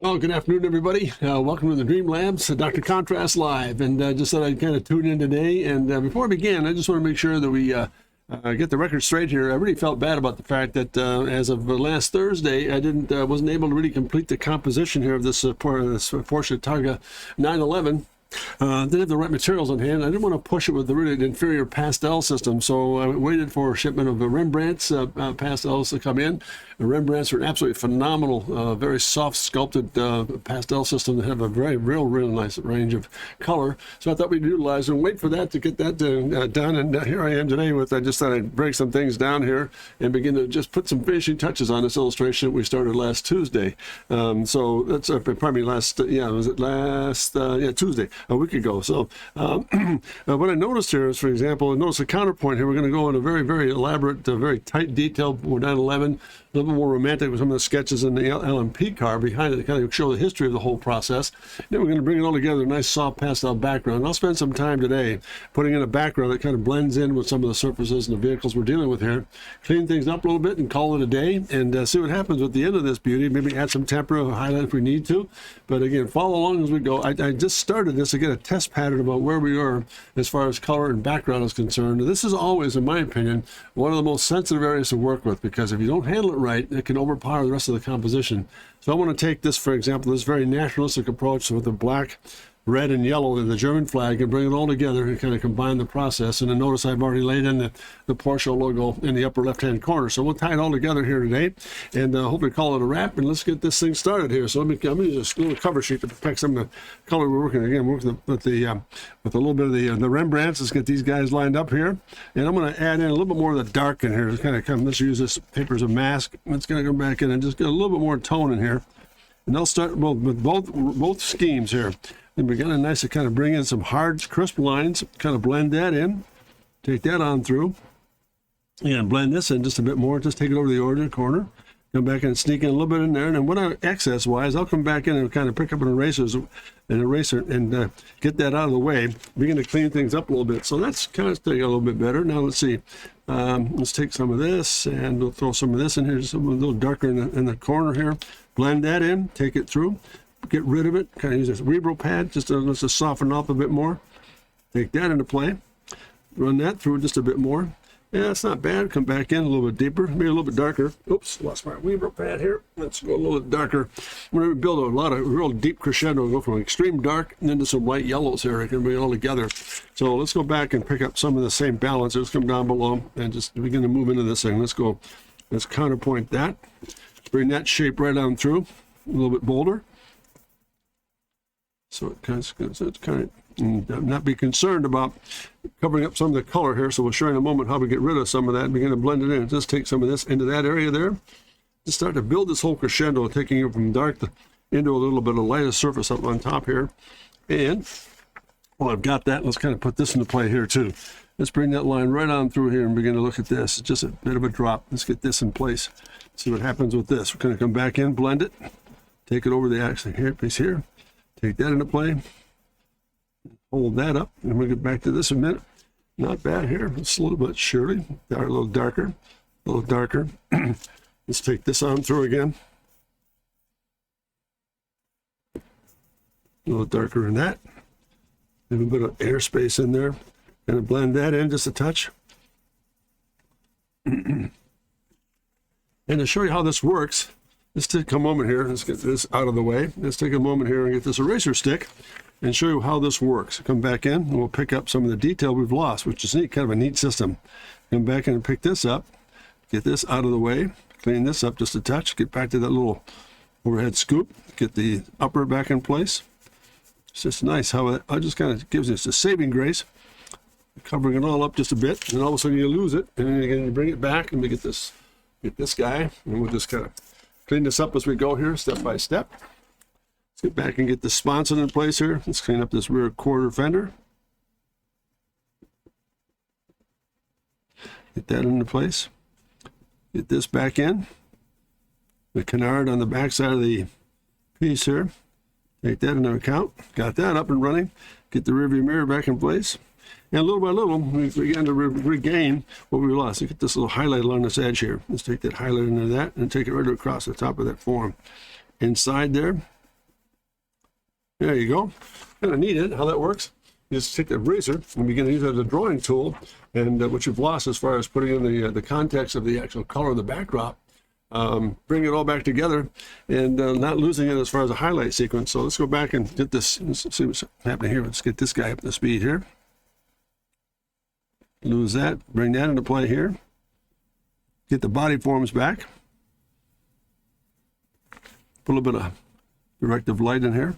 Oh, good afternoon, everybody. Welcome to the Dream Labs, Dr. Contrast Live. And just thought I'd kind of tune in today. And before I begin, I just want to make sure that we get the record straight here. I really felt bad about the fact that as of last Thursday, I wasn't able to really complete the composition here of this Porsche Targa 911. Didn't have the right materials on hand. I didn't want to push it with the really inferior pastel system, so I waited for a shipment of Rembrandt's pastels to come in. The Rembrandts are absolutely phenomenal, very soft sculpted pastel system that have a real nice range of color. So I thought we'd utilize and wait for that to get that done. And here I am today with, I just thought I'd break some things down here and begin to just put some finishing touches on this illustration that we started last Tuesday. So that's probably Tuesday, a week ago. So what I noticed here is, for example, I noticed a counterpoint here. We're going to go in a very elaborate, very tight detail for 911, a little bit more romantic with some of the sketches in the LMP car behind it to kind of show the history of the whole process. Then we're going to bring it all together, a nice soft pastel background. I'll spend some time today putting in a background that kind of blends in with some of the surfaces and the vehicles we're dealing with here. Clean things up a little bit and call it a day, and see what happens at the end of this beauty. Maybe add some tempera or highlight if we need to. But again, follow along as we go. I just started this to get a test pattern about where we are as far as color and background is concerned. This is always, in my opinion, one of the most sensitive areas to work with, because if you don't handle it right, it can overpower the rest of the composition. So I want to take this, for example, this very naturalistic approach with the black, red, and yellow and the German flag, and bring it all together and kind of combine the process. And then notice I've already laid in the Porsche logo in the upper left-hand corner. So we'll tie it all together here today, and hopefully call it a wrap, and let's get this thing started here. So I'm going to use a little cover sheet to protect some of the color we're working. Again, working with a little bit of the Rembrandts. Let's get these guys lined up here, and I'm going to add in a little bit more of the dark in here. Let's use this paper as a mask. Let's kind of come back in and just get a little bit more tone in here. And I'll start with both schemes here. And we're going to nice to kind of bring in some hard, crisp lines, kind of blend that in, take that on through, and blend this in just a bit more. Just take it over the origin corner, come back and sneak in a little bit in there. And then what excess-wise, I'll come back in and kind of pick up an eraser and get that out of the way, begin to clean things up a little bit. So that's kind of getting a little bit better. Now let's see. Let's take some of this, and we'll throw some of this in here, just a little darker in the corner here. Blend that in, take it through. Get rid of it, kind of use this Rebro pad just to soften off a bit more. Take that into play, run that through just a bit more. Yeah, it's not bad. Come back in a little bit deeper, maybe a little bit darker. Oops, lost my Rebro pad here. Let's go a little bit darker. We're going to build a lot of real deep crescendo, go from extreme dark and into some light yellows here. It can be all together. So let's go back and pick up some of the same balance. Let's come down below and just begin to move into this thing. Let's counterpoint that. Bring that shape right on through, a little bit bolder. So it kind of not be concerned about covering up some of the color here. So we'll show you in a moment how we get rid of some of that and begin to blend it in. Just take some of this into that area there. Just start to build this whole crescendo, taking it from dark into a little bit of lighter surface up on top here. And well, I've got that. Let's kind of put this into play here too. Let's bring that line right on through here and begin to look at this. It's just a bit of a drop. Let's get this in place. See what happens with this. We're going to come back in, blend it, take it over the axis here, piece here. Take that into play, hold that up, and we'll get back to this in a minute. Not bad here. It's a little bit surely, a little darker, a little darker. Let's take this on through again. A little darker in that. Leave a bit of airspace in there. Kind of blend that in just a touch. And to show you how this works, let's take a moment here. Let's get this out of the way. Let's take a moment here and get this eraser stick and show you how this works. Come back in and we'll pick up some of the detail we've lost, which is neat, kind of a neat system. Come back in and pick this up, get this out of the way, clean this up just a touch, get back to that little overhead scoop, get the upper back in place. It's just nice how it just kind of gives us a saving grace, covering it all up just a bit, and all of a sudden you lose it, and then again you bring it back and we get this guy, and we'll just kind of clean this up as we go here, step by step. Let's get back and get the sponson in place here. Let's clean up this rear quarter fender. Get that into place. Get this back in. The canard on the back side of the piece here. Take that into account. Got that up and running. Get the rearview mirror back in place. And little by little, we began to regain what we lost. Look at this little highlight along this edge here. Let's take that highlight into that and take it right across the top of that form. Inside there, There you go. Kind of neat it, how that works. You just take the razor and begin to use it as a drawing tool, and what you've lost as far as putting in the context of the actual color of the backdrop, bring it all back together, and not losing it as far as a highlight sequence. So let's go back and get this, let's see what's happening here. Let's get this guy up to speed here. Lose that, bring that into play here. Get the body forms back. Put a little bit of directive light in here.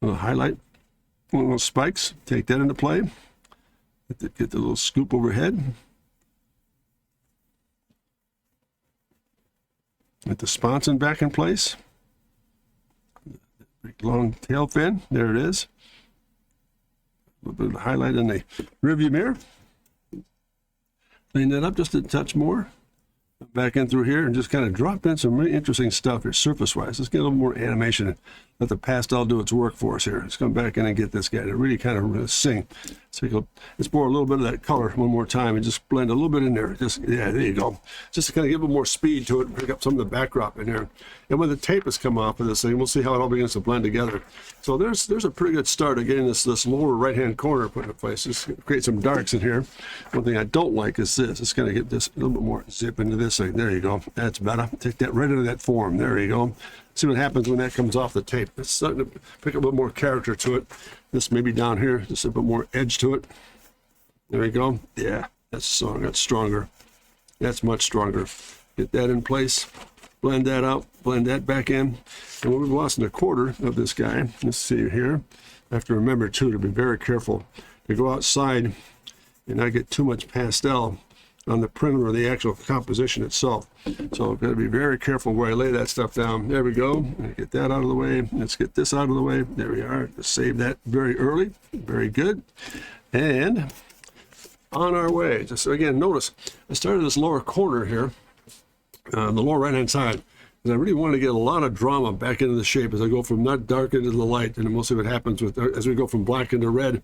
A little highlight, little spikes, take that into play. Get the little scoop overhead. Get the sponson back in place. Big long tail fin, there it is. A little bit of highlight in the rearview mirror. Clean that up just a touch more. Back in through here and just kind of drop in some really interesting stuff here surface-wise. Let's get a little more animation and let the pastel do its work for us here. Let's come back in and get this guy to really kind of sing. So let's pour a little bit of that color one more time and just blend a little bit in there. Just, yeah, there you go. Just to kind of give a little more speed to it and pick up some of the backdrop in here. And when the tape has come off of this thing, we'll see how it all begins to blend together. So there's a pretty good start of getting this lower right-hand corner put in place. Just create some darks in here. One thing I don't like is this. It's going to get this a little bit more zip into this thing. There you go. That's better. Take that right into that form. There you go. See what happens when that comes off the tape. It's starting to pick up a bit more character to it. This maybe down here, just a bit more edge to it. There you go. Yeah, that's strong. That's stronger. That's much stronger. Get that in place. Blend that out. Blend that back in. And what we've lost in a quarter of this guy, let's see here. I have to remember too to be very careful to go outside and not get too much pastel on the perimeter of the actual composition itself. So I've got to be very careful where I lay that stuff down. There we go. Get that out of the way. Let's get this out of the way. There we are. Just save that very early. Very good. And on our way. Just again, notice I started this lower corner here, the lower right-hand side. And I really wanted to get a lot of drama back into the shape as I go from not dark into the light, and we'll see what happens with as we go from black into red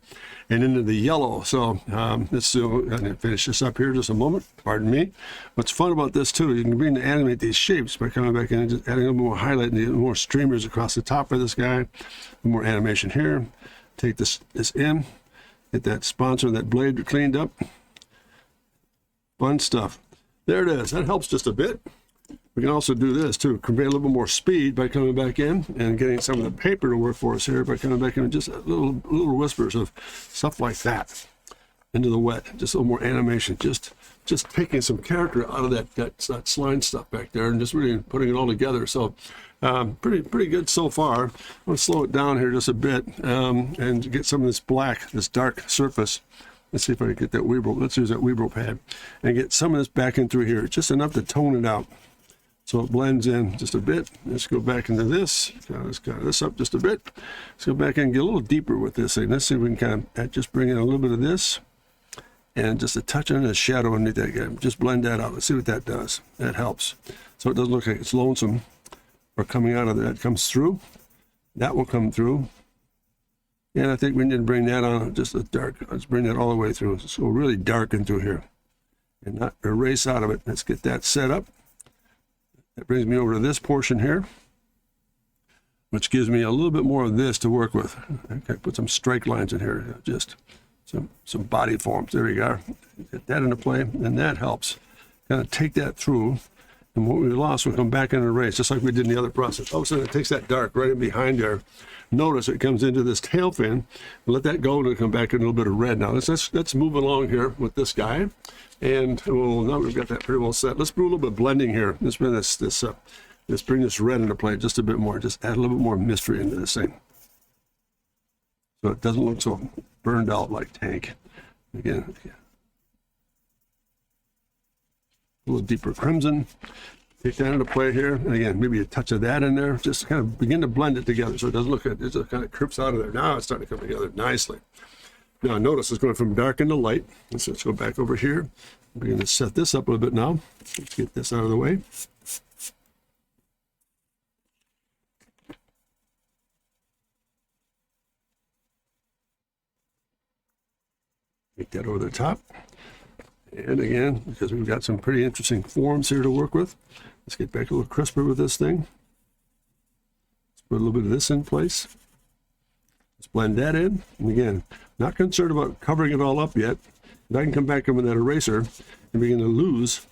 and into the yellow. So let's finish this up here just a moment. Pardon me. What's fun about this too, you can begin to animate these shapes by coming back in and just adding a little more highlight and more streamers across the top of this guy. More animation here. Take this in, get that sponsor, that blade cleaned up. Fun stuff. There it is. That helps just a bit. We can also do this too, convey a little bit more speed by coming back in and getting some of the paper to work for us here by coming back in and just little whispers of stuff like that into the wet. Just a little more animation, just taking some character out of that slime stuff back there and just really putting it all together. So pretty good so far. I'm going to slow it down here just a bit and get some of this black, this dark surface. Let's see if I can get that Weeble. Let's use that Weeble pad and get some of this back in through here, just enough to tone it out. So it blends in just a bit. Let's go back into this. Let's cut this up just a bit. Let's go back and get a little deeper with this thing. Let's see if we can kind of just bring in a little bit of this and just a touch on the shadow underneath that guy. Just blend that out. Let's see what that does. That helps. So it doesn't look like it's lonesome or coming out of that. Comes through. That will come through. And I think we need to bring that on just a dark. Let's bring that all the way through. Let's go really dark into here and not erase out of it. Let's get that set up. That brings me over to this portion here, which gives me a little bit more of this to work with. Okay, put some strike lines in here, just some body forms. There we go. Get that into play, and that helps kind of take that through. And what we lost will come back in and erase, just like we did in the other process. All of a sudden, it takes that dark right in behind there. Notice it comes into this tail fin. Let that go, and it'll come back in a little bit of red. Now let's move along here with this guy. And now we've got that pretty well set. Let's do a little bit of blending here. Let's bring let's bring this red into play just a bit more. Just add a little bit more mystery into this thing, so it doesn't look so burned out like tank. Again, a little deeper crimson. Take that into play here. And again, maybe a touch of that in there. Just kind of begin to blend it together so it doesn't look like it just kind of crips out of there. Now it's starting to come together nicely. Now notice it's going from dark into light. Let's go back over here. We're going to set this up a little bit now. Let's get this out of the way. Take that over the top. And again, because we've got some pretty interesting forms here to work with, let's get back a little crisper with this thing. Let's put a little bit of this in place. Let's blend that in. And again, not concerned about covering it all up yet. And I can come back in with that eraser and begin to lose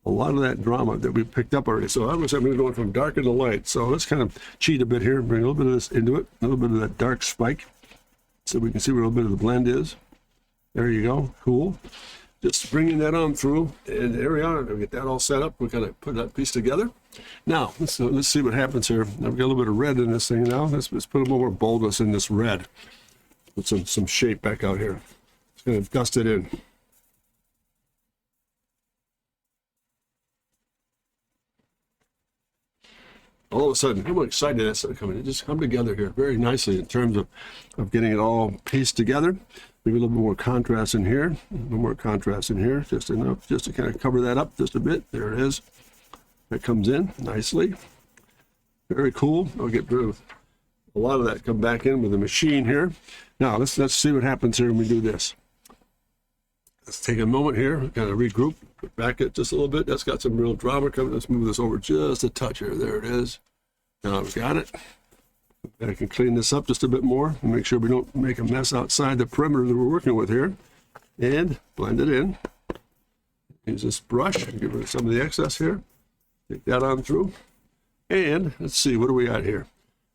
a lot of that drama that we picked up already. So I'm going to go from dark into light. So let's kind of cheat a bit here, bring a little bit of this into it, a little bit of that dark spike, so we can see where a little bit of the blend is. There you go, cool. Just bringing that on through, and there we are. We'll get that all set up. We're going to put that piece together. Now, let's see what happens here. I've got a little bit of red in this thing now. Let's put a little more boldness in this red. Put some shape back out here. Just going to dust it in. All of a sudden, I'm excited that's coming. It just come together here very nicely in terms of getting it all pieced together. Maybe a little bit more contrast in here, a little more contrast in here, just enough, just to kind of cover that up just a bit. There it is. That comes in nicely. Very cool. I'll get rid of a lot of that, come back in with the machine here. Now, let's see what happens here when we do this. Let's take a moment here, kind of regroup, back it just a little bit. That's got some real drama coming. Let's move this over just a touch here. There it is. Now I've got it. I can clean this up just a bit more and make sure we don't make a mess outside the perimeter that we're working with here. And blend it in. Use this brush, get rid of some of the excess here. Take that on through. And let's see, what do we got here?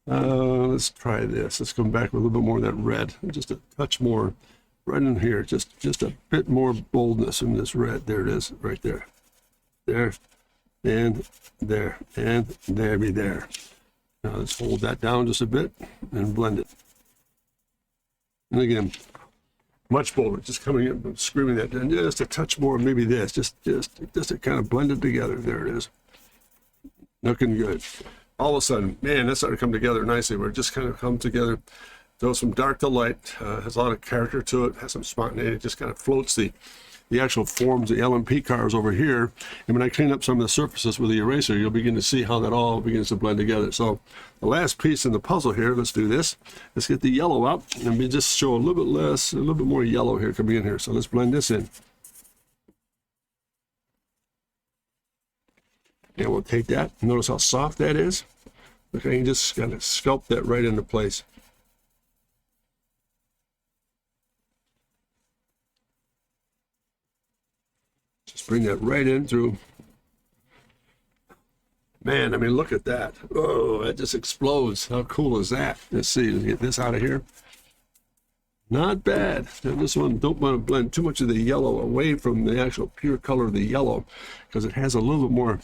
Let's try this. Let's come back with a little bit more of that red. Just a touch more right in here. Just a bit more boldness in this red. There it is, right there. There, and there, and there be there. Now let's hold that down just a bit and blend it. And again, much bolder, just coming in, screaming that down, just a touch more, maybe this, just to kind of blend it together. There it is. Looking good. All of a sudden, man, that started to come together nicely. Where it just kind of come together, goes from dark to light, has a lot of character to it, has some spontaneity, just kind of floats the actual forms, the LMP cars over here. And when I clean up some of the surfaces with the eraser, you'll begin to see how that all begins to blend together. So the last piece in the puzzle here, let's do this. Let's get the yellow up, and we just show a little bit less, a little bit more yellow here coming in here. So let's blend this in. And we'll take that. Notice how soft that is. Look, I can just kind of sculpt that right into place. Just bring that right in through. Man, I mean, look at that. Oh, that just explodes. How cool is that? Let's see, let's get this out of here. Not bad. Now this one, don't want to blend too much of the yellow away from the actual pure color of the yellow, because it has a little bit more.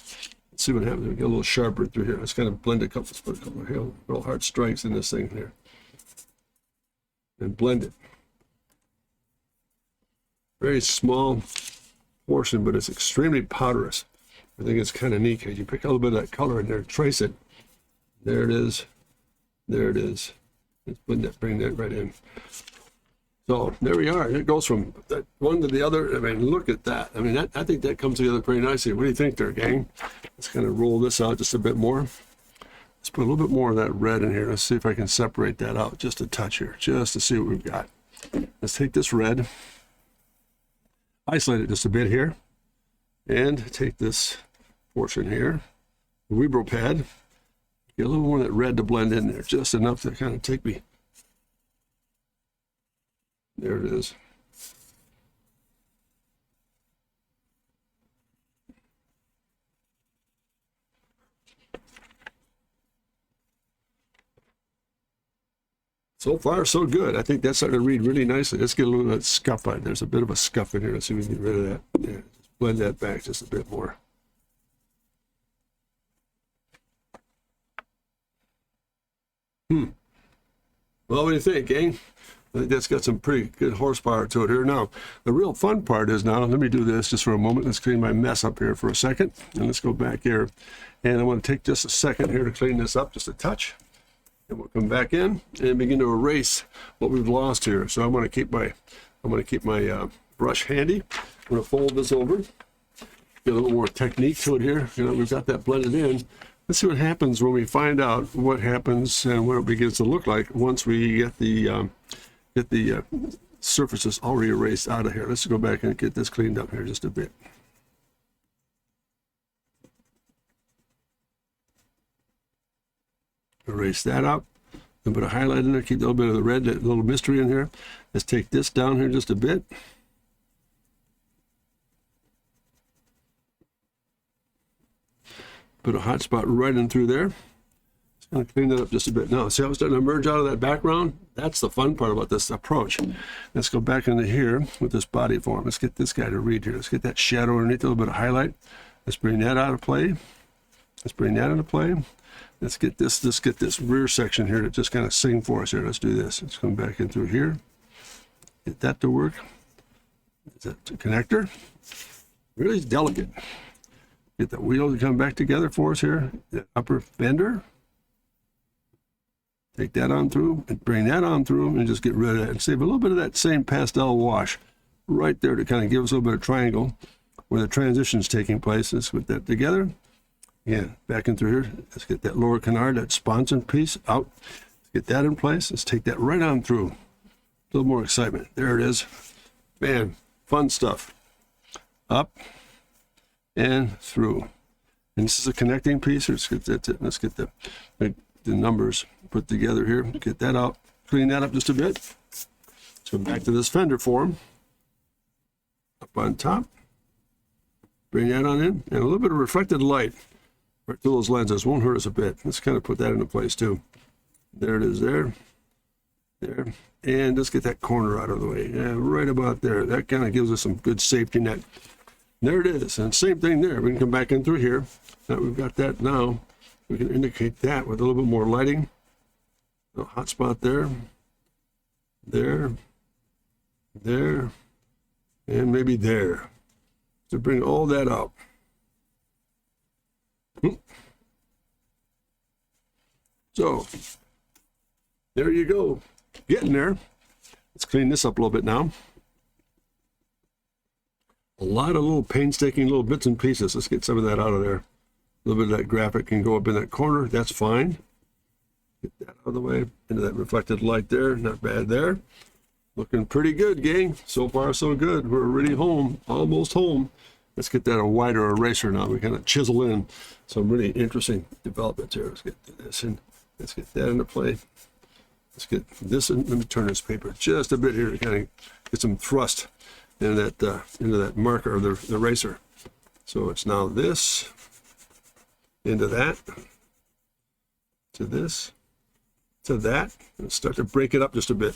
Let's see what happens. We get a little sharper through here. Let's kind of blend a couple, let's put a couple of real hard strikes in this thing here. And blend it. Very small portion, but it's extremely powderous. I think it's kind of neat because you pick a little bit of that color in there, trace it. There it is. There it is. Let's blend that, bring that right in. So there we are. It goes from that one to the other. I mean, look at that. I mean, I think that comes together pretty nicely. What do you think there, gang? Let's kind of roll this out just a bit more. Let's put a little bit more of that red in here. Let's see if I can separate that out just a touch here, just to see what we've got. Let's take this red, isolate it just a bit here, and take this portion here, the Weebro pad, get a little more of that red to blend in there, just enough to kind of take me. There it is. So far, so good. I think that's starting to read really nicely. Let's get a little of that scuff on it. There's a bit of a scuff in here. Let's see if we can get rid of that. Yeah, just blend that back just a bit more. Well, what do you think, gang? I think that's got some pretty good horsepower to it here. Now, the real fun part is now, let me do this just for a moment. Let's clean my mess up here for a second. And let's go back here. And I want to take just a second here to clean this up, just a touch. And we'll come back in and begin to erase what we've lost here. So I'm going to keep my brush handy. I'm going to fold this over. Get a little more technique to it here. You know, we've got that blended in. Let's see what happens when we find out what happens and what it begins to look like once we get the surfaces already erased out of here. Let's go back and get this cleaned up here just a bit. erase that out. A little bit of highlight in there, keep a little bit of the red, that little mystery in here. Let's take this down here just a bit. Put a hot spot right in through there. Just gonna clean that up just a bit. Now, see how it's starting to emerge out of that background? That's the fun part about this approach. Let's go back into here with this body form. Let's get this guy to read here. Let's get that shadow underneath, a little bit of highlight. Let's bring that out of play. Let's bring that into play. Let's get this rear section here to just kind of sing for us here. Let's do this. Let's come back in through here. Get that to work. Is that the connector? Really delicate. Get the wheel to come back together for us here. The upper fender. Take that on through and bring that on through and just get rid of that and save a little bit of that same pastel wash right there to kind of give us a little bit of triangle where the transition is taking place. Let's put that together. Yeah, back in through here. Let's get that lower canard, that sponson piece out. Let's get that in place. Let's take that right on through. A little more excitement. There it is. Man, fun stuff. Up and through. And this is a connecting piece. Let's get that. Let's get the numbers put together here. Get that out. Clean that up just a bit. Let's go back to this fender form. Up on top. Bring that on in. And a little bit of reflected light right through those lenses. Won't hurt us a bit. Let's kind of put that into place too. There it is there. There. And let's get that corner out of the way. Yeah, right about there. That kind of gives us some good safety net. There it is. And same thing there. We can come back in through here. Now we've got that now. We can indicate that with a little bit more lighting. A hot spot there. There. There. And maybe there. To bring all that out. So, there you go. Getting there. Let's clean this up a little bit now. A lot of little painstaking little bits and pieces. Let's get some of that out of there. A little bit of that graphic can go up in that corner. That's fine. Get that out of the way. Into that reflected light there. Not bad there. Looking pretty good, gang. So far, so good. We're already home. Almost home. Let's get that a wider eraser now. We kind of chisel in some really interesting developments here. Let's get this in. Let's get that into play. Let's get this in. Let me turn this paper just a bit here to kind of get some thrust into that marker of the eraser. So it's now this, into that, to this, to that. Let's start to break it up just a bit.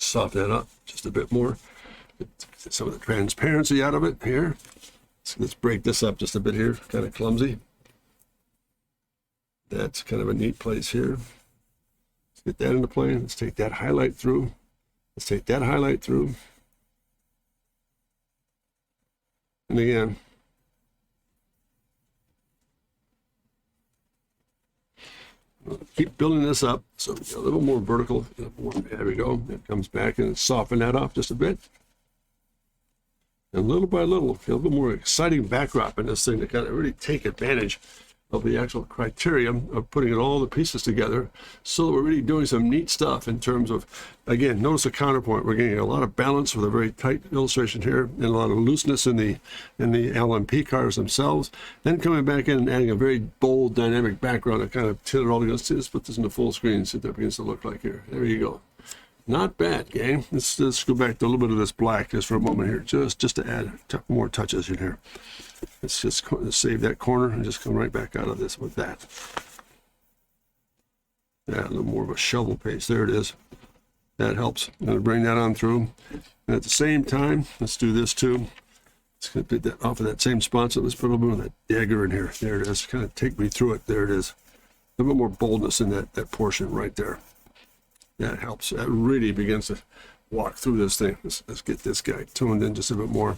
Soften that up just a bit more. Get some of the transparency out of it here. So let's break this up just a bit here. Kind of clumsy. That's kind of a neat place here. Let's get that into play. Let's take that highlight through. Let's take that highlight through. And again, keep building this up so we get a little more vertical. There we go. It comes back and soften that off just a bit. And little by little, a little bit more exciting backdrop in this thing to kind of really take advantage of the actual criteria of putting all the pieces together so that we're really doing some neat stuff in terms of, again, notice the counterpoint. We're getting a lot of balance with a very tight illustration here and a lot of looseness in the LMP cars themselves. Then coming back in and adding a very bold dynamic background to kind of tilt it all together. Let's put this in the full screen and see what that begins to look like here. There you go. Not bad, gang. Let's go back to a little bit of this black just for a moment here, just to add more touches in here. Let's just save that corner and just come right back out of this with that. Yeah, a little more of a shovel paste. There it is. That helps. I'm going to bring that on through. And at the same time, let's do this too. Let's get that off of that same spot. So let's put a little bit of that dagger in here. There it is. Kind of take me through it. There it is. A little bit more boldness in that portion right there. That helps. That really begins to walk through this thing. Let's get this guy toned in just a bit more.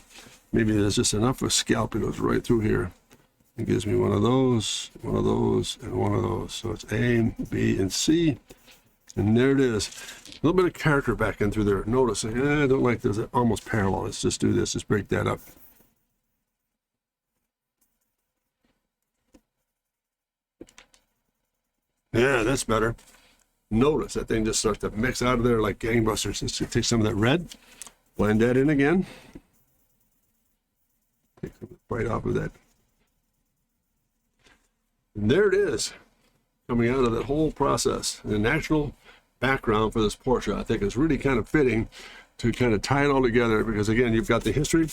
Maybe there's just enough of a scalp. It goes right through here. It gives me one of those, and one of those. So it's A, B, and C. And there it is. A little bit of character back in through there. Notice, I don't like this almost parallel. Let's just do this. Let's break that up. Yeah, that's better. Notice that thing just starts to mix out of there like gangbusters. Let's just take some of that red, blend that in again. Take some right off of that. And there it is, coming out of that whole process. The natural background for this Porsche, I think, is really kind of fitting to kind of tie it all together, because again, you've got the history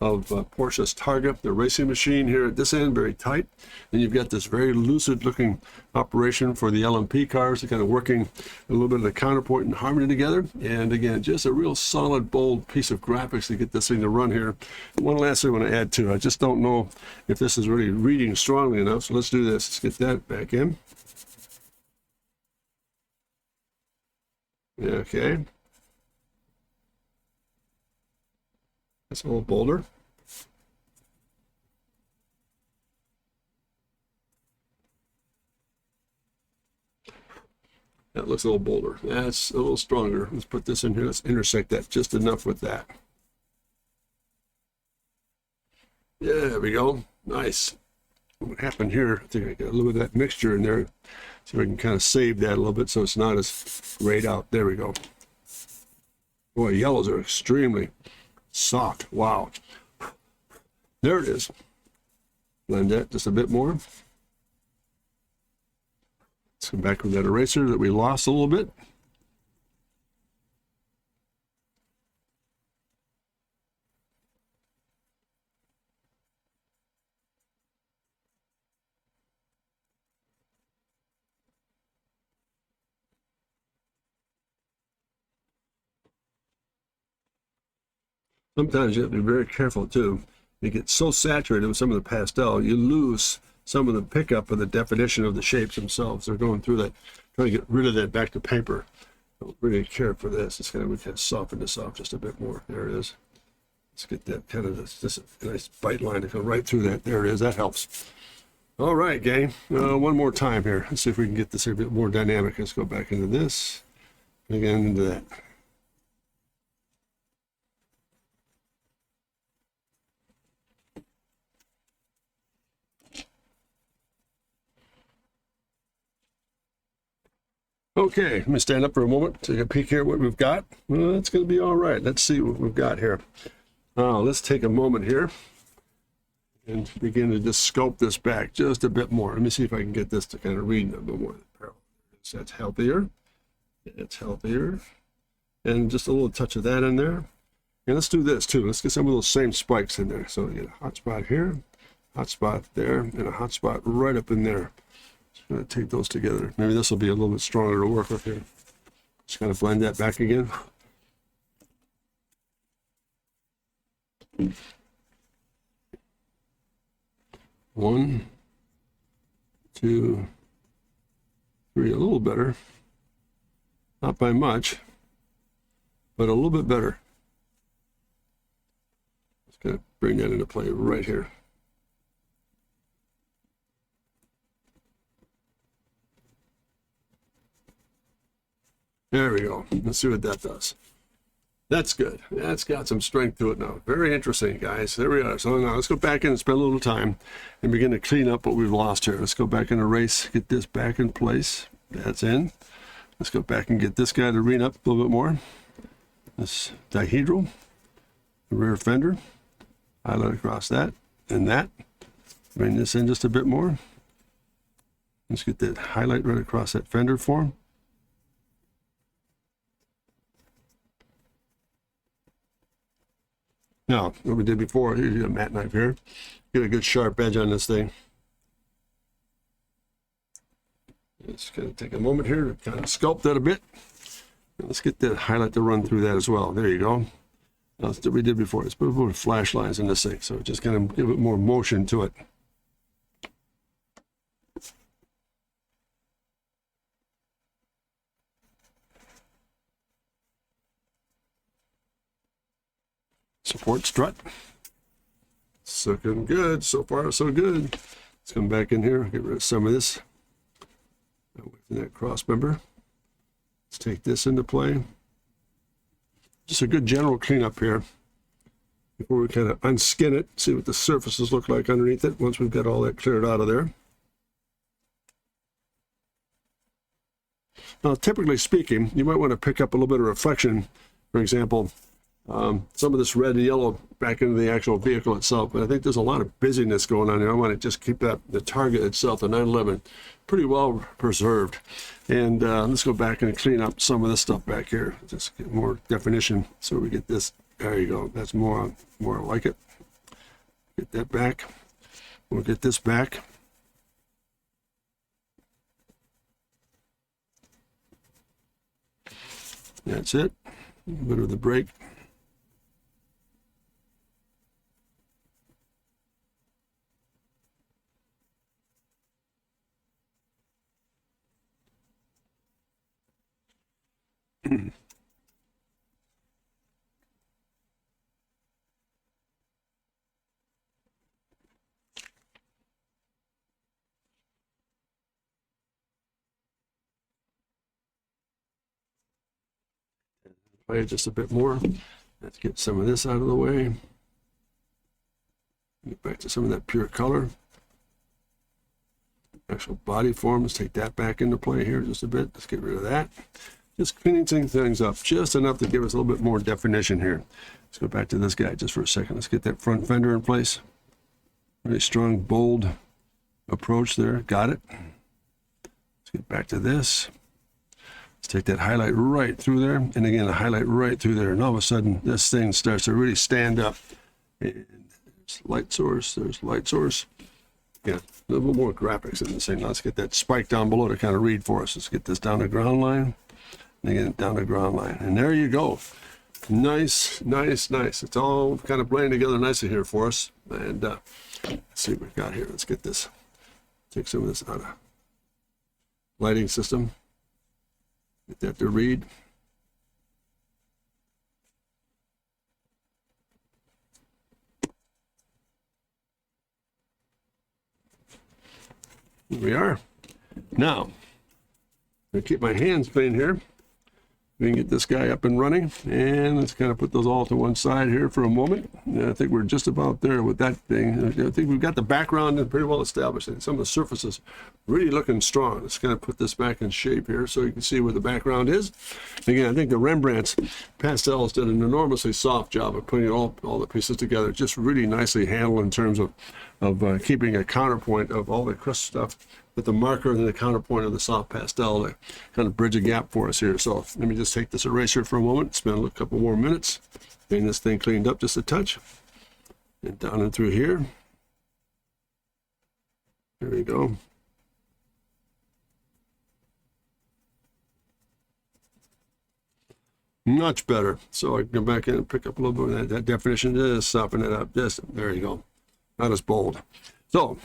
of Porsche's Targa, the racing machine here at this end, very tight. And you've got this very lucid looking operation for the LMP cars, kind of working a little bit of the counterpoint and harmony together. And again, just a real solid, bold piece of graphics to get this thing to run here. One last thing I want to add too, I just don't know if this is really reading strongly enough. So let's do this. Let's get that back in. Okay. That's a little bolder. That looks a little bolder. That's a little stronger. Let's put this in here. Let's intersect that just enough with that. Yeah, there we go. Nice. What happened here, I think I got a little bit of that mixture in there. See if I can kind of save that a little bit so it's not as grayed out. There we go. Boy, yellows are extremely soft. Wow. There it is. Blend that just a bit more. Let's come back with that eraser that we lost a little bit. Sometimes you have to be very careful too. You get so saturated with some of the pastel, you lose some of the pickup of the definition of the shapes themselves. They're going through that, trying to get rid of that back to paper. Don't really care for this. It's we kind of soften this off just a bit more. There it is. Let's get that kind of this nice bite line to go right through that. There it is. That helps. All right, gang. One more time here. Let's see if we can get this a bit more dynamic. Let's go back into this. Again, into that. Okay, let me stand up for a moment, take a peek here at what we've got. Well, it's going to be all right. Let's see what we've got here. Let's take a moment here and begin to just sculpt this back just a bit more. Let me see if I can get this to kind of read a bit more. So that's healthier. It's healthier. And just a little touch of that in there. And let's do this too. Let's get some of those same spikes in there. So get a hot spot here, hot spot there, and a hot spot right up in there. I'm going to take those together. Maybe this will be a little bit stronger to work with here. Just kind of blend that back again. One, two, three. A little better. Not by much, but a little bit better. Just going to bring that into play right here. There we go. Let's see what that does. That's good. That's got some strength to it now. Very interesting, guys. There we are. So now let's go back in and spend a little time and begin to clean up what we've lost here. Let's go back and erase, get this back in place. That's in. Let's go back and get this guy to read up a little bit more. This dihedral, the rear fender, highlight across that and that. Bring this in just a bit more. Let's get that highlight right across that fender form. Now, what we did before, here's a matte knife here. Get a good sharp edge on this thing. Just going to take a moment here to kind of sculpt that a bit. And let's get that highlight to run through that as well. There you go. That's what we did before. Let's put a little flash lines in this thing, so just kind of give it more motion to it. Support strut. It's looking good. So far, so good. Let's come back in here, get rid of some of this. Away from that cross member. Let's take this into play. Just a good general cleanup here before we kind of unskin it, see what the surfaces look like underneath it once we've got all that cleared out of there. Now, typically speaking, you might want to pick up a little bit of reflection. For example, some of this red and yellow back into the actual vehicle itself. But I think there's a lot of busyness going on here. I want to just keep the Targa itself, the 911, pretty well preserved. And let's go back and clean up some of this stuff back here. Just get more definition so we get this. There you go. That's more like it. Get that back. We'll get this back. That's it. A little bit of the brake. Play just a bit more. Let's get some of this out of the way. Get back to some of that pure color. Actual body form, let's take that back into play here just a bit. Let's get rid of that. Just cleaning things up just enough to give us a little bit more definition here. Let's go back to this guy just for a second. Let's get that front fender in place. Very strong, bold approach there. Got it. Let's get back to this. Let's take that highlight right through there, and again, a highlight right through there, and all of a sudden, this thing starts to really stand up. And there's light source, there's light source. Yeah, a little bit more graphics in this thing. Now let's get that spike down below to kind of read for us. Let's get this down to ground line, and again, down to ground line. And there you go. Nice, nice, nice. It's all kind of blending together nicely here for us. And let's see what we've got here. Let's get this, take some of this out of lighting system. Get that to read. Here we are. Now, I keep my hands clean here. We can get this guy up and running, and let's kind of put those all to one side here for a moment. And I think we're just about there with that thing. I think we've got the background pretty well established, and some of the surfaces really looking strong. Let's kind of put this back in shape here so you can see where the background is. Again, I think the Rembrandt's pastels did an enormously soft job of putting all the pieces together, just really nicely handled in terms of keeping a counterpoint of all the crisp stuff with the marker and the counterpoint of the soft pastel to kind of bridge a gap for us here. So let me just take this eraser for a moment, spend a couple more minutes, getting this thing cleaned up just a touch. And down and through here. There we go. Much better. So I can go back in and pick up a little bit of that definition, just soften it up. Just, there you go. Not as bold. So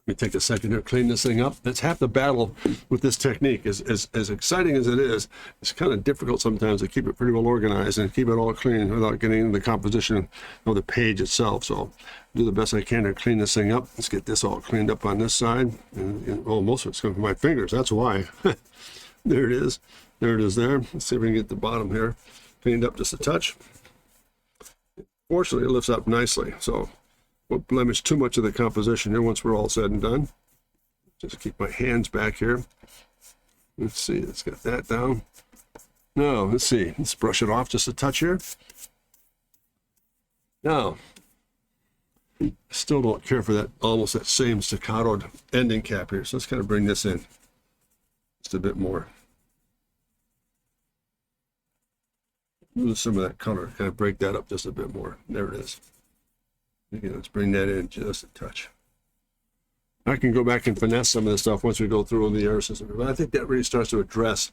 let me take a second here, clean this thing up. That's half the battle with this technique. As exciting as it is, it's kind of difficult sometimes to keep it pretty well organized and keep it all clean without getting into the composition of the page itself. So I'll do the best I can to clean this thing up. Let's get this all cleaned up on this side. And oh, most of it's coming from my fingers. That's why. There it is. There it is there. Let's see if we can get the bottom here cleaned up just a touch. Fortunately, it lifts up nicely. So won't blemish too much of the composition here once we're all said and done. Just keep my hands back here. Let's see, let's get that down. Now, let's see, let's brush it off just a touch here. Now, I still don't care for that, almost that same staccatoed ending cap here. So let's kind of bring this in just a bit more. Lose some of that color, kind of break that up just a bit more. There it is. Again, let's bring that in just a touch. I can go back and finesse some of this stuff once we go through the air system, but I think that really starts to address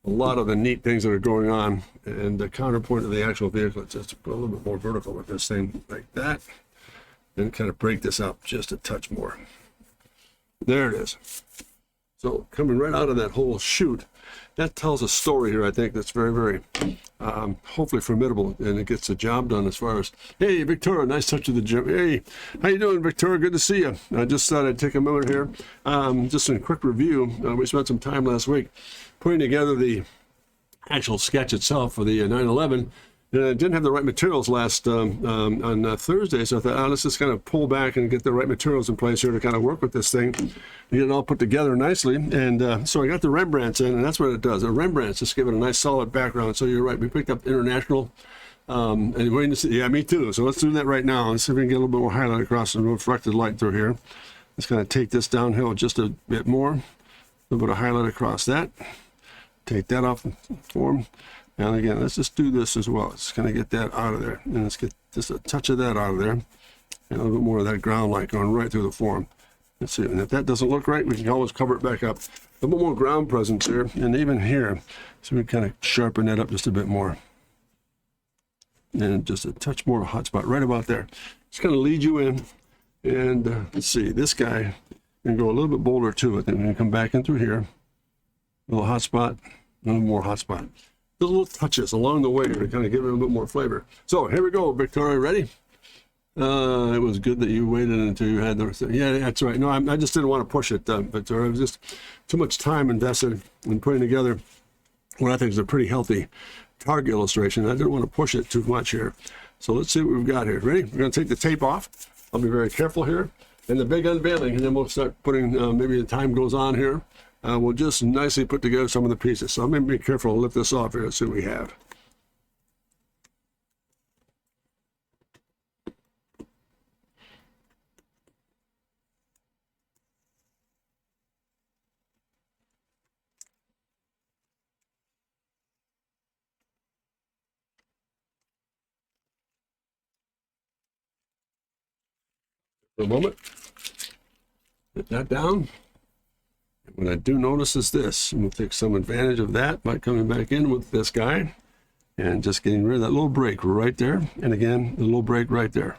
a lot of the neat things that are going on, and the counterpoint of the actual vehicle. It's just a little bit more vertical with this thing like that, and kind of break this up just a touch more. There it is. So coming right out of that whole chute, that tells a story here, I think, that's very, very hopefully formidable, and it gets the job done as far as, hey, Victoria, nice touch of the gym. Hey, how you doing, Victoria? Good to see you. I just thought I'd take a moment here. Just a quick review. We spent some time last week putting together the actual sketch itself for the 911, And I didn't have the right materials last on Thursday, so I thought, oh, let's just kind of pull back and get the right materials in place here to kind of work with this thing, and get it all put together nicely. And so I got the Rembrandts in, and that's what it does. The Rembrandts just give it a nice solid background. So you're right, we picked up International. And waiting to see, yeah, me too. So let's do that right now. Let's see if we can get a little bit more highlight across and reflected light through here. Let's kind of take this downhill just a bit more. A little bit of highlight across that. Take that off the form. And again, let's just do this as well. Let's kind of get that out of there. And let's get just a touch of that out of there. And a little bit more of that ground light going right through the form. Let's see. And if that doesn't look right, we can always cover it back up. A little bit more ground presence here. And even here. So we kind of sharpen that up just a bit more. And just a touch more hot spot right about there. Just kind of lead you in. And let's see. This guy can go a little bit bolder to it. Then we can come back in through here. A little hot spot. A little more hot spot. Those little touches along the way to kind of give it a little bit more flavor. So here we go, Victoria. Ready? It was good that you waited until you had the. Yeah, that's right. No, I just didn't want to push it, Victoria. It was just too much time invested in putting together what I think is a pretty healthy Targa illustration. I didn't want to push it too much here. So let's see what we've got here. Ready? We're going to take the tape off. I'll be very careful here. And the big unveiling, and then we'll start putting. Maybe the time goes on here. We'll just nicely put together some of the pieces. So I'm going to be careful to lift this off here and see what we have. For a moment. Put that down. What I do notice is this, and we'll take some advantage of that by coming back in with this guy and just getting rid of that little break right there. And again, the little break right there.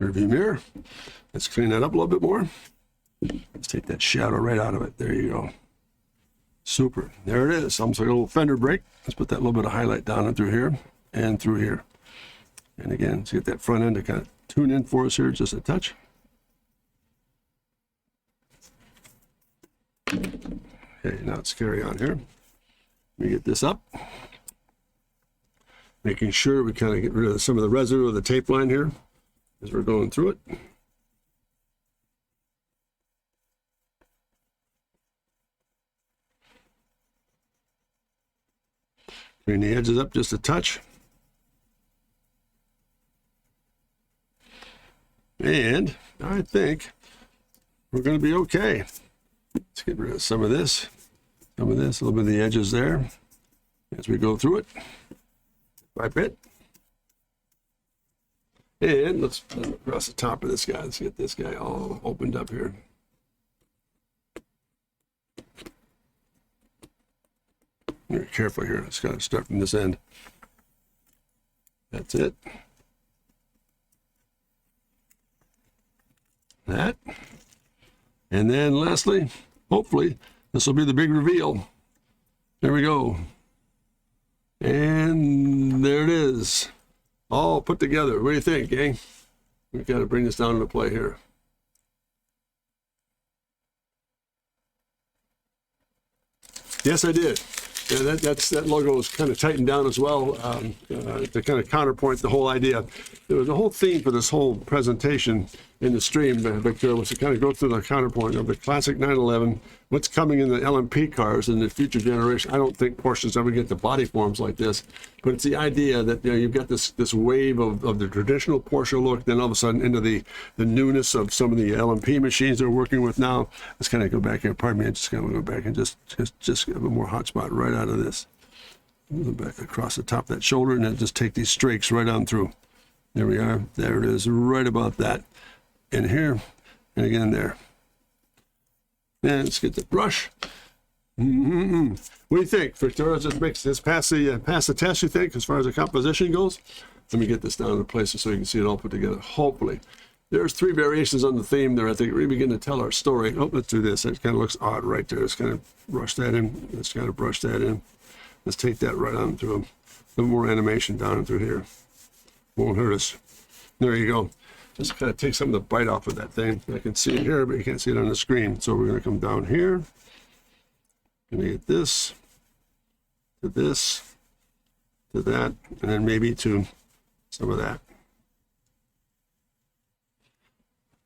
Rearview mirror. Let's clean that up a little bit more. Let's take that shadow right out of it. There you go. Super. There it is. Almost like a little fender brake. Let's put that little bit of highlight down and through here and through here. And again, let's get that front end to kind of tune in for us here just a touch. Okay, now let's carry on here. Let me get this up. Making sure we kind of get rid of some of the residue of the tape line here as we're going through it. Bring the edges up just a touch. And I think we're going to be okay. Let's get rid of some of this, a little bit of the edges there as we go through it by bit. And let's across the top of this guy. Let's get this guy all opened up here. Very careful here. Let's kind of start from this end. That's it. That. And then lastly, hopefully, this will be the big reveal. There we go. And there it is. All put together. What do you think, gang? We've got to bring this down into play here. Yes, I did. Yeah, that logo was kind of tightened down as well to kind of counterpoint the whole idea. There was a whole theme for this whole presentation in the stream, Victor, was to kind of go through the counterpoint of the classic 911, what's coming in the LMP cars in the future generation. I don't think Porsche's ever get to body forms like this, but it's the idea that you've got this wave of the traditional Porsche look, then all of a sudden into the newness of some of the LMP machines they're working with now. Let's kind of go back here. Pardon me, I'm just going to go back and just give a more hot spot right out of this. Go back across the top of that shoulder and then just take these streaks right on through. There we are. There it is, right about that. In here, and again there. And let's get the brush. What do you think, Victoria? Just pass the test, you think, as far as the composition goes? Let me get this down in place so you can see it all put together. Hopefully. There's 3 variations on the theme there. I think we begin to tell our story. Oh, let's do this. It kind of looks odd right there. Let's kind of brush that in. Let's kind of brush that in. Let's take that right on through. A little more animation down and through here. Won't hurt us. There you go. Just kind of take some of the bite off of that thing. I can see it here, but you can't see it on the screen. So we're going to come down here. Going to get this, to that, and then maybe to some of that.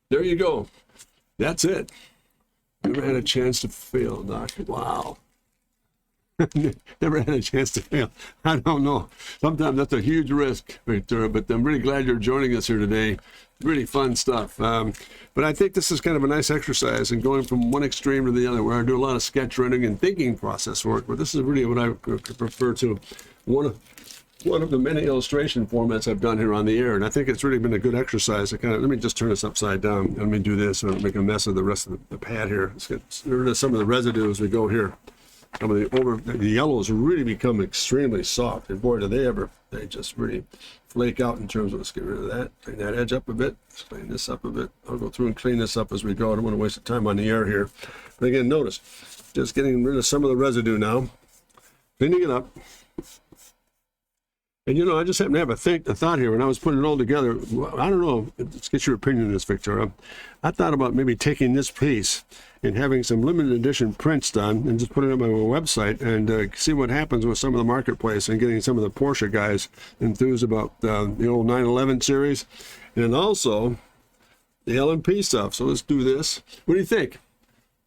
There you go. That's it. Never had a chance to fail, Doc. Wow. Never had a chance to fail. I don't know. Sometimes that's a huge risk, Victor, but I'm really glad you're joining us here today. Really fun stuff. But I think this is kind of a nice exercise in going from one extreme to the other, where I do a lot of sketch running and thinking process work, but this is really what I prefer to one of the many illustration formats I've done here on the air, and I think it's really been a good exercise to kind of, let me just turn this upside down. Let me do this, and make a mess of the rest of the pad here. Let's get rid of some of the residue as we go here. Some of the yellows really become extremely soft, and boy, do they just really flake out in terms of, let's get rid of that, clean that edge up a bit, let's clean this up a bit. I'll go through and clean this up as we go. I don't want to waste the time on the air here. But again, notice, just getting rid of some of the residue now, cleaning it up. And you know, I just happen to have a thought here when I was putting it all together. I don't know, let's get your opinion on this, Victor. I thought about maybe taking this piece and having some limited edition prints done and just putting it on my website and see what happens with some of the marketplace and getting some of the Porsche guys enthused about the old 911 series and also the LMP stuff. So let's do this. What do you think?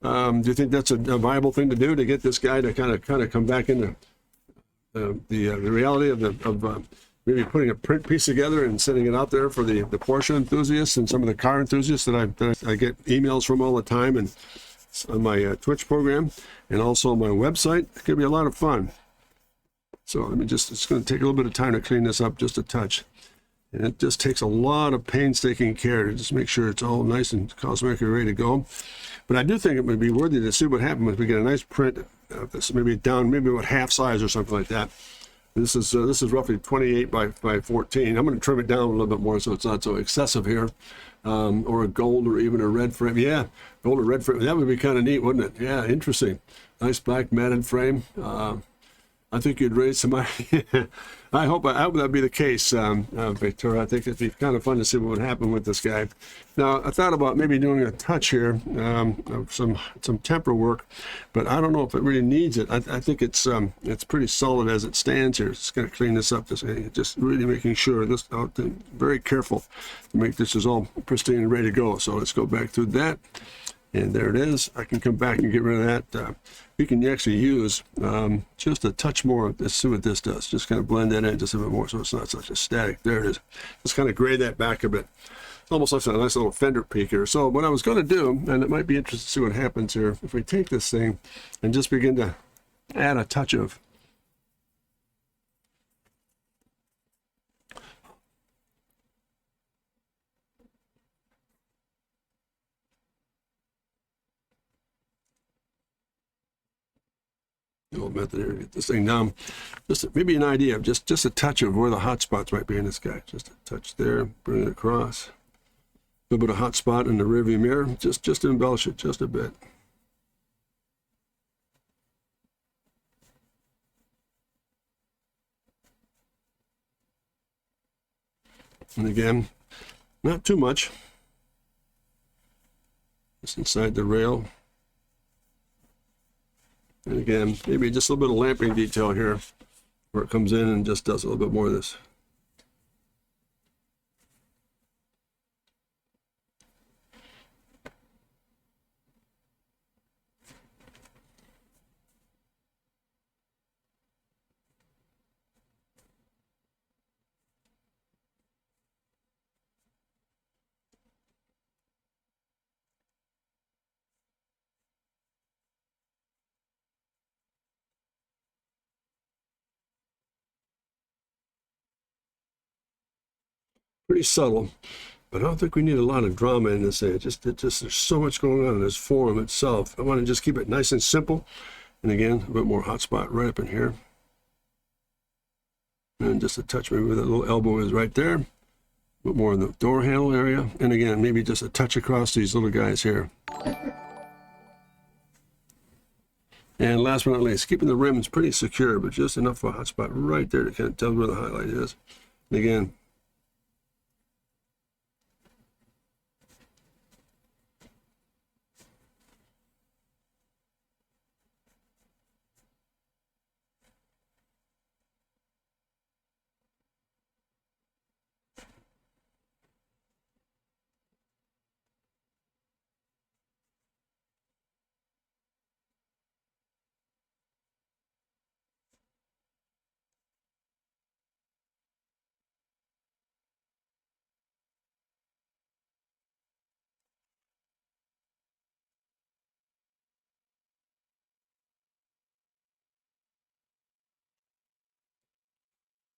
Do you think that's a viable thing to do to get this guy to kind of come back into the reality of maybe putting a print piece together and sending it out there for the Porsche enthusiasts and some of the car enthusiasts that I get emails from all the time, and on my Twitch program and also on my website? It could be a lot of fun. So let me it's going to take a little bit of time to clean this up just a touch. And it just takes a lot of painstaking care to just make sure it's all nice and cosmetically ready to go. But I do think it would be worthy to see what happens if we get a nice print of this, maybe about half size or something like that. This is roughly 28 by 14. I'm going to trim it down a little bit more so it's not so excessive here. Or a gold or even a red frame. Yeah, gold or red frame. That would be kind of neat, wouldn't it? Yeah, interesting. Nice black matted frame. I think you'd raise some. I hope that'd be the case, Victor. I think it'd be kind of fun to see what would happen with this guy. Now, I thought about maybe doing a touch here of some temper work, but I don't know if it really needs it. I think it's pretty solid as it stands here. Just going to clean this up, just really making sure this. Very careful to make this is all pristine and ready to go. So let's go back through that. And there it is. I can come back and get rid of that. We can actually use just a touch more. Let's see what this does. Just kind of blend that in just a bit more so it's not such a static. There it is. Just kind of gray that back a bit. It almost looks like a nice little fender peak here. So what I was going to do, and it might be interesting to see what happens here, if we take this thing and just begin to add a touch of old method here to get this thing down. Just maybe an idea of just a touch of where the hot spots might be in this guy. Just a touch there, bring it across. A little bit of hot spot in the rearview mirror. Just to embellish it just a bit. And again, not too much. Just inside the rail. And again, maybe just a little bit of lamping detail here where it comes in and just does a little bit more of this. Pretty subtle, but I don't think we need a lot of drama in this thing. There's so much going on in this form itself. I want to just keep it nice and simple. And again, a bit more hot spot right up in here. And just a touch, maybe where that little elbow is right there. A bit more in the door handle area. And again, maybe just a touch across these little guys here. And last but not least, keeping the rims pretty secure, but just enough for a hot spot right there to kind of tell where the highlight is. And again,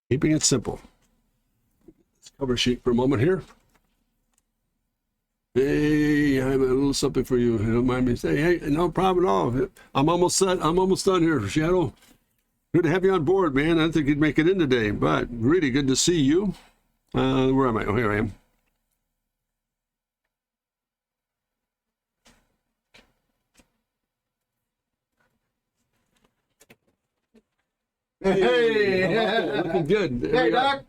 keeping it simple. Let's cover sheet for a moment here. Hey, I have a little something for you. You don't mind me saying, hey, no problem at all. I'm almost set. I'm almost done here, Shadow. Good to have you on board, man. I didn't think you'd make it in today, but really good to see you. Where am I? Oh, here I am. Hey, looking good. Hey, Doc.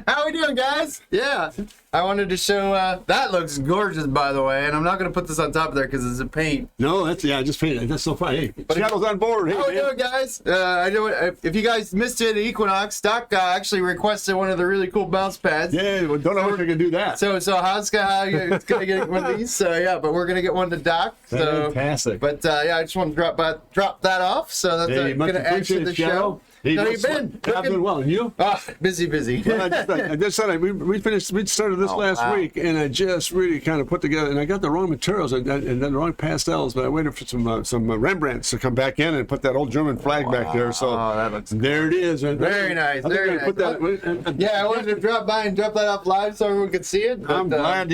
How we doing, guys? Yeah, I wanted to show. That looks gorgeous, by the way. And I'm not gonna put this on top of there because it's a paint. No, that's just painted. That's so fun. Hey, Shadow's on board. Hey, how we doing, guys? I know if you guys missed it at Equinox, Doc actually requested one of the really cool bounce pads. Yeah, well, don't know if we can do that. So how's gonna get one of these? So yeah, but we're gonna get one to Doc. So fantastic. But yeah, I just want to drop that off. So that's gonna add to the show. Hey, how you been? I've been well, and you? Busy. Well, I just said we started this last week, and I just really kind of put together, and I got the wrong materials and then the wrong pastels, but I waited for some Rembrandts to come back in and put that old German flag back there. So that looks there it is. Very nice. Very nice. Put that, yeah, I wanted to drop by and drop that off live so everyone could see it. But,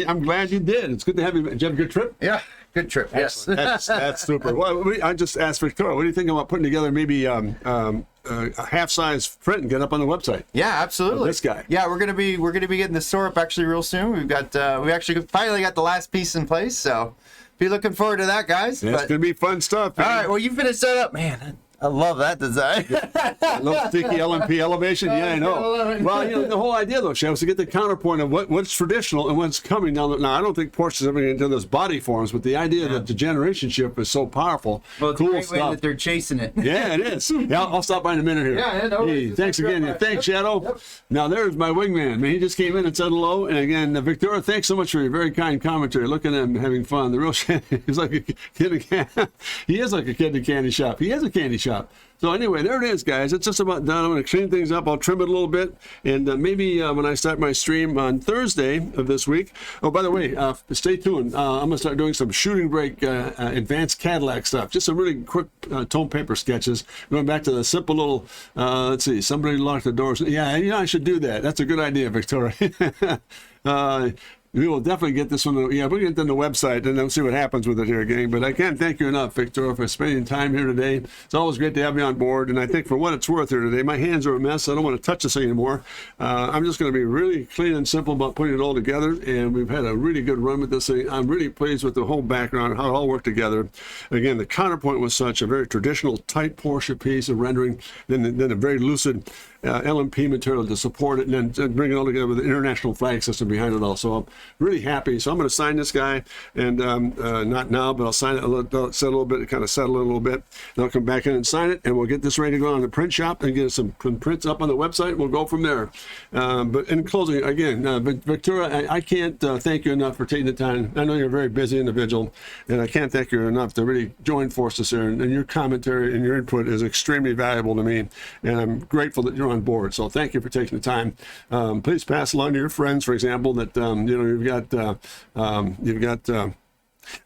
I'm glad you did. It's good to have you. Did you have a good trip? Yeah. Good trip. Yes. That's super. Well, I just asked Victoria, what do you think about putting together maybe a half-size print and get up on the website? Yeah, absolutely. This guy. Yeah, we're gonna be getting the store up actually real soon. We actually finally got the last piece in place, so be looking forward to that, guys. It's gonna be fun stuff. Man. All right, well, you finished that up, man. I love that design. A little sticky LMP elevation. Yeah, I know. Well, the whole idea, though, Chef, was to get the counterpoint of what's traditional and what's coming down. Now, I don't think Porsche is ever going to do those body forms, but the idea that the generation shift is so powerful. Well, it's cool a great stuff. way that they're chasing it. Yeah, it is. Yeah, I'll stop by in a minute here. Yeah, no. Hey, thanks again. Yeah, thanks, Shadow. Yep. Now, there's my wingman. Man, he just came in and said hello. And again, Victoria, thanks so much for your very kind commentary. Looking at him having fun. The real he's like a kid in candy. He is like a kid in a candy shop. He has a candy shop. So anyway, there it is, guys. It's just about done. I'm going to clean things up. I'll trim it a little bit. And maybe when I start my stream on Thursday of this week. Oh, by the way, stay tuned. I'm going to start doing some shooting brake advanced Cadillac stuff. Just some really quick tone paper sketches. Going back to the simple little, let's see, somebody locked the doors. Yeah, I should do that. That's a good idea, Victoria. We will definitely get this one. Yeah, we'll get it on the website and then see what happens with it here, gang. But I can't thank you enough, Victor, for spending time here today. It's always great to have you on board. And I think for what it's worth here today, my hands are a mess. I don't want to touch this anymore. I'm just going to be really clean and simple about putting it all together. And we've had a really good run with this thing. I'm really pleased with the whole background, how it all worked together. Again, the counterpoint was such a very traditional, tight Porsche piece of rendering, then a very lucid LMP material to support it, and then bring it all together with the international flag system behind it all. So I'm really happy. So I'm going to sign this guy, and not now, but I'll sign it a little bit, kind of settle it a little bit. And I'll come back in and sign it, and we'll get this ready to go on the print shop and get some prints up on the website. We'll go from there. But in closing, again, Victoria, I can't thank you enough for taking the time. I know you're a very busy individual, and I can't thank you enough to really join forces here. And your commentary and your input is extremely valuable to me, and I'm grateful that you're on board. So thank you for taking the time. Please pass along to your friends, for example, that you've got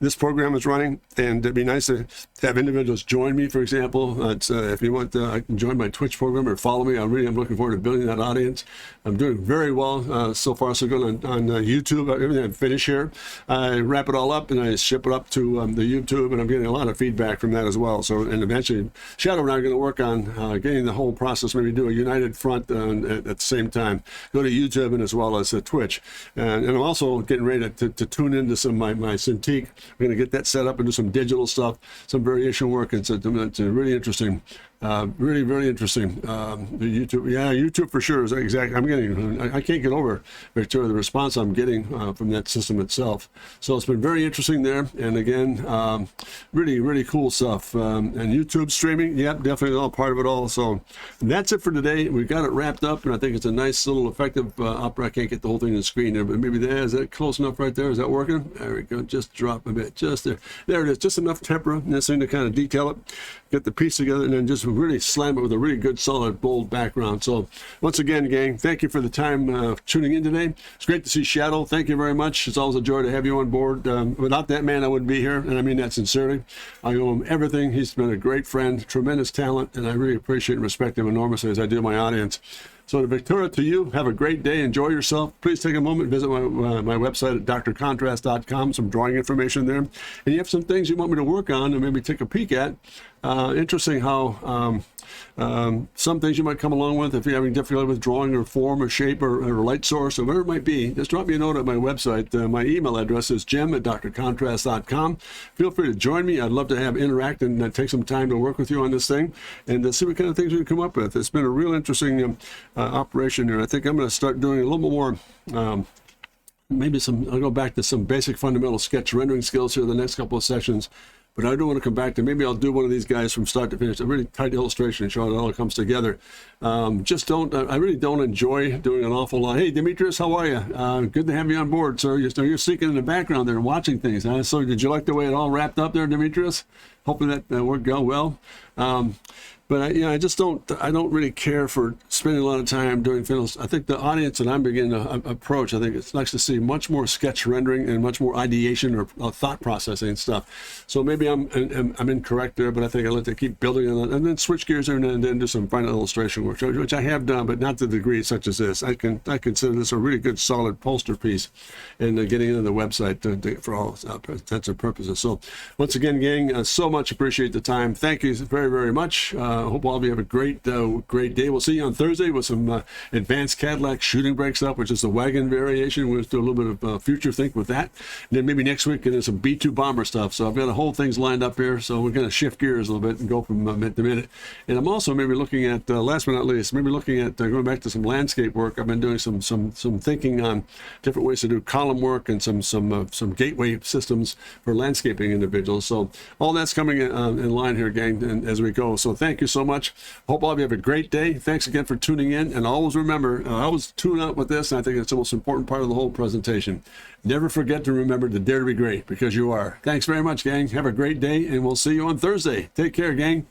this program is running, and it'd be nice to have individuals join me, for example. If you want, I can join my Twitch program or follow me. I'm looking forward to building that audience. I'm doing very well so far, so good on YouTube. Everything I finish here, I wrap it all up and I ship it up to the YouTube, and I'm getting a lot of feedback from that as well. So, and eventually, Shadow and I are going to work on getting the whole process, maybe do a united front at the same time. Go to YouTube and as well as Twitch. And I'm also getting ready to tune into some of my Cintiq week. We're going to get that set up and do some digital stuff, some variation work. It's really interesting. Really, really interesting. YouTube for sure is exactly. I can't get over, Victoria, the response I'm getting from that system itself. So it's been very interesting there. And again, really, really cool stuff. And YouTube streaming, yep, definitely all part of it all. So that's it for today. We got it wrapped up, and I think it's a nice little effective opera. I can't get the whole thing on the screen there, but maybe there. Is that close enough right there? Is that working? There we go. Just drop a bit. Just there. There it is. Just enough temper in this thing to kind of detail it, get the piece together, and then just really slam it with a really good, solid, bold background. So once again, gang, thank you for the time tuning in today. It's great to see Shadow. Thank you very much. It's always a joy to have you on board. Without that man, I wouldn't be here, and I mean that sincerely. I owe him everything. He's been a great friend, tremendous talent, and I really appreciate and respect him enormously as I do my audience. So to Victoria, to you, have a great day. Enjoy yourself. Please take a moment, visit my website at drcontrast.com, some drawing information there. And you have some things you want me to work on and maybe take a peek at. Interesting how some things you might come along with if you're having difficulty with drawing or form or shape or light source or whatever it might be. Just drop me a note at my website. My email address is jim@drcontrast.com. Feel free to join me. I'd love to have interact and take some time to work with you on this thing and see what kind of things we can come up with. It's been a real interesting operation here. I think I'm going to start doing a little bit more I'll go back to some basic fundamental sketch rendering skills here the next couple of sessions. But I do want to come back to, maybe I'll do one of these guys from start to finish, a really tight illustration and show how it all comes together. I really don't enjoy doing an awful lot. Hey, Demetrius, how are you? Good to have you on board, sir. You're sneaking in the background there and watching things. Huh? So did you like the way it all wrapped up there, Demetrius? Hoping that worked out well. But I don't really care for spending a lot of time doing finals. I think the audience that I'm beginning to approach, I think it's nice to see much more sketch rendering and much more ideation or thought processing and stuff. So maybe I'm incorrect there, but I think I like to keep building on it and then switch gears there and then do some final illustration work, which I have done, but not to the degree such as this. I consider this a really good, solid poster piece, and getting into the website for all intents and purposes. So once again, gang, so much appreciate the time. Thank you very, very much. I hope all of you have a great day. We'll see you on Thursday with some advanced Cadillac shooting brake stuff, which is the wagon variation. We'll do a little bit of future think with that. And then maybe next week, get into some B-2 bomber stuff. So I've got a whole things lined up here. So we're going to shift gears a little bit and go from minute to minute. And I'm also maybe looking at, last but not least, maybe looking at going back to some landscape work. I've been doing some thinking on different ways to do column work and some gateway systems for landscaping individuals. So all that's coming in line here, gang, and as we go. So thank you so much. Hope all of you have a great day. Thanks again for tuning in. And always remember, always tune out with this, and I think it's the most important part of the whole presentation. Never forget to remember to dare to be great, because you are. Thanks very much, gang. Have a great day, and we'll see you on Thursday. Take care, gang.